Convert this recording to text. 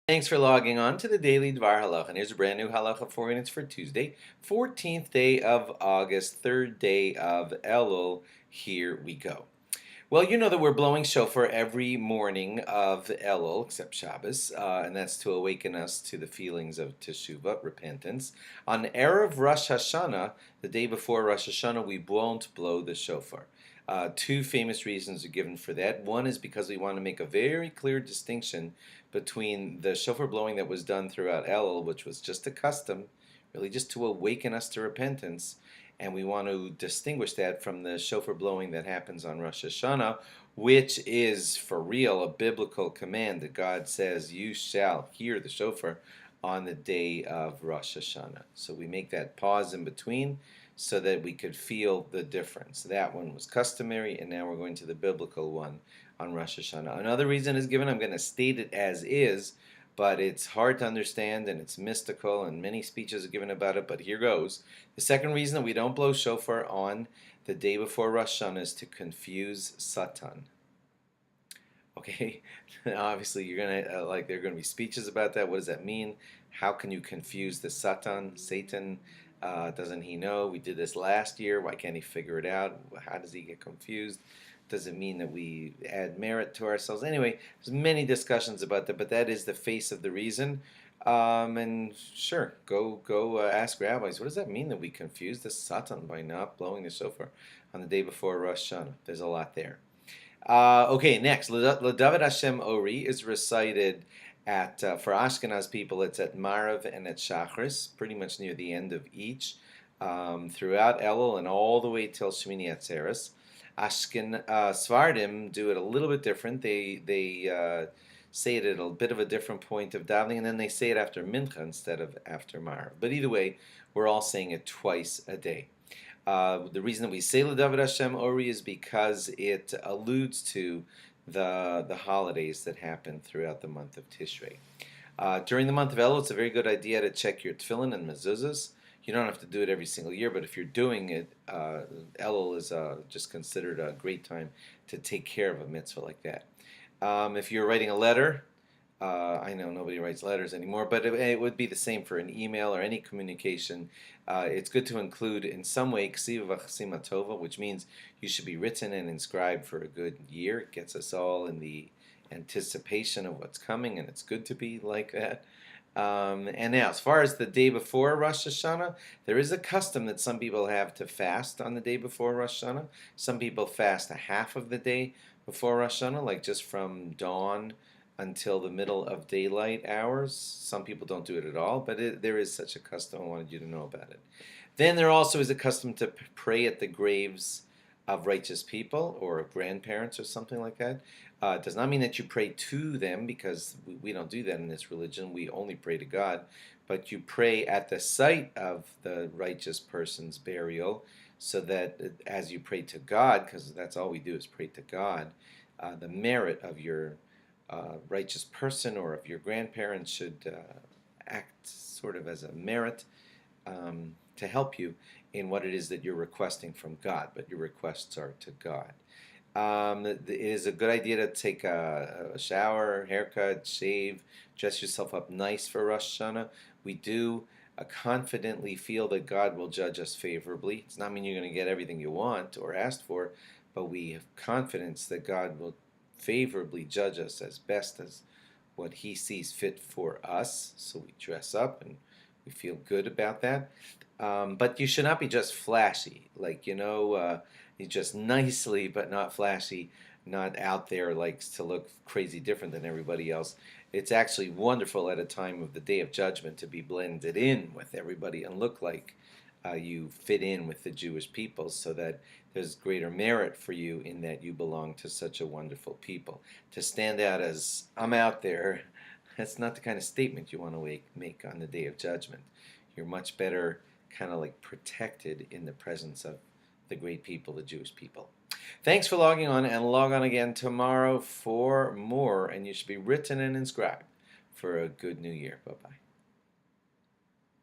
Thanks for logging on to the Daily DVAR HaLacha. And here's a brand new halacha for you. It's for Tuesday, 14th day of August, third day of Elul. Here we go. Well, you know that we're blowing shofar every morning of Elul, except Shabbos, and that's to awaken us to the feelings of teshuvah, repentance. On Erev Rosh Hashanah, the day before Rosh Hashanah, we won't blow the shofar. Two famous reasons are given for that. One is because we want to make a very clear distinction between the shofar blowing that was done throughout Elul, which was just a custom, really just to awaken us to repentance, and we want to distinguish that from the shofar blowing that happens on Rosh Hashanah, which is for real a biblical command that God says, you shall hear the shofar on the day of Rosh Hashanah. So we make that pause in between so that we could feel the difference. That one was customary, and now we're going to the biblical one on Rosh Hashanah. Another reason is given. I'm going to state it as is, but it's hard to understand and it's mystical, and many speeches are given about it, but here goes. The second reason that we don't blow shofar on the day before Rosh Hashanah is to confuse Satan. Okay, obviously you're gonna there are gonna be speeches about that. What does that mean? How can you confuse the Satan? Doesn't he know? We did this last year. Why can't he figure it out? How does he get confused? Does it mean that we add merit to ourselves? Anyway, there's many discussions about that, but that is the face of the reason. And sure, go ask rabbis. What does that mean that we confuse the Satan by not blowing the shofar on the day before Rosh Hashanah? There's a lot there. Okay, next, L'David Hashem Ori is recited at for Ashkenaz people. It's at Marav and at Shachris, pretty much near the end of each, throughout Elul and all the way till Shemini Atzeres. Svardim do it a little bit different. They say it at a bit of a different point of davening, and then they say it after Mincha instead of after Marav. But either way, we're all saying it twice a day. The reason that we say L'David Hashem Ori is because it alludes to the holidays that happen throughout the month of Tishrei. During the month of Elul, it's a very good idea to check your tefillin and mezuzahs. You don't have to do it every single year, but if you're doing it, Elul is just considered a great time to take care of a mitzvah like that. If you're writing a letter, I know nobody writes letters anymore, but it would be the same for an email or any communication. It's good to include in some way ksiva v'chasima tova, which means you should be written and inscribed for a good year. It gets us all in the anticipation of what's coming, and it's good to be like that. And now, as far as the day before Rosh Hashanah, there is a custom that some people have to fast on the day before Rosh Hashanah. Some people fast a half of the day before Rosh Hashanah, like just from dawn until the middle of daylight hours. Some people don't do it at all, but there is such a custom. I wanted you to know about it. Then there also is a custom to pray at the graves of righteous people or grandparents or something like that. It does not mean that you pray to them, because we don't do that in this religion. We only pray to God. But you pray at the site of the righteous person's burial, so that as you pray to God, because that's all we do is pray to God, the merit of your righteous person or of your grandparents should act sort of as a merit to help you in what it is that you're requesting from God, but your requests are to God. It is a good idea to take a shower, haircut, shave, dress yourself up nice for Rosh Hashanah. We do confidently feel that God will judge us favorably. It does not mean you're going to get everything you want or asked for, but we have confidence that God will favorably judge us as best as what he sees fit for us. So we dress up and we feel good about that. But you should not be just flashy, you just nicely but not flashy, not out there likes to look crazy different than everybody else. It's actually wonderful at a time of the Day of Judgment to be blended in with everybody and look like you fit in with the Jewish people, so that there's greater merit for you in that you belong to such a wonderful people. To stand out as, I'm out there, that's not the kind of statement you want to make on the Day of Judgment. You're much better kind of like protected in the presence of the great people, the Jewish people. Thanks for logging on, and log on again tomorrow for more, and you should be written and inscribed for a good new year. Bye-bye.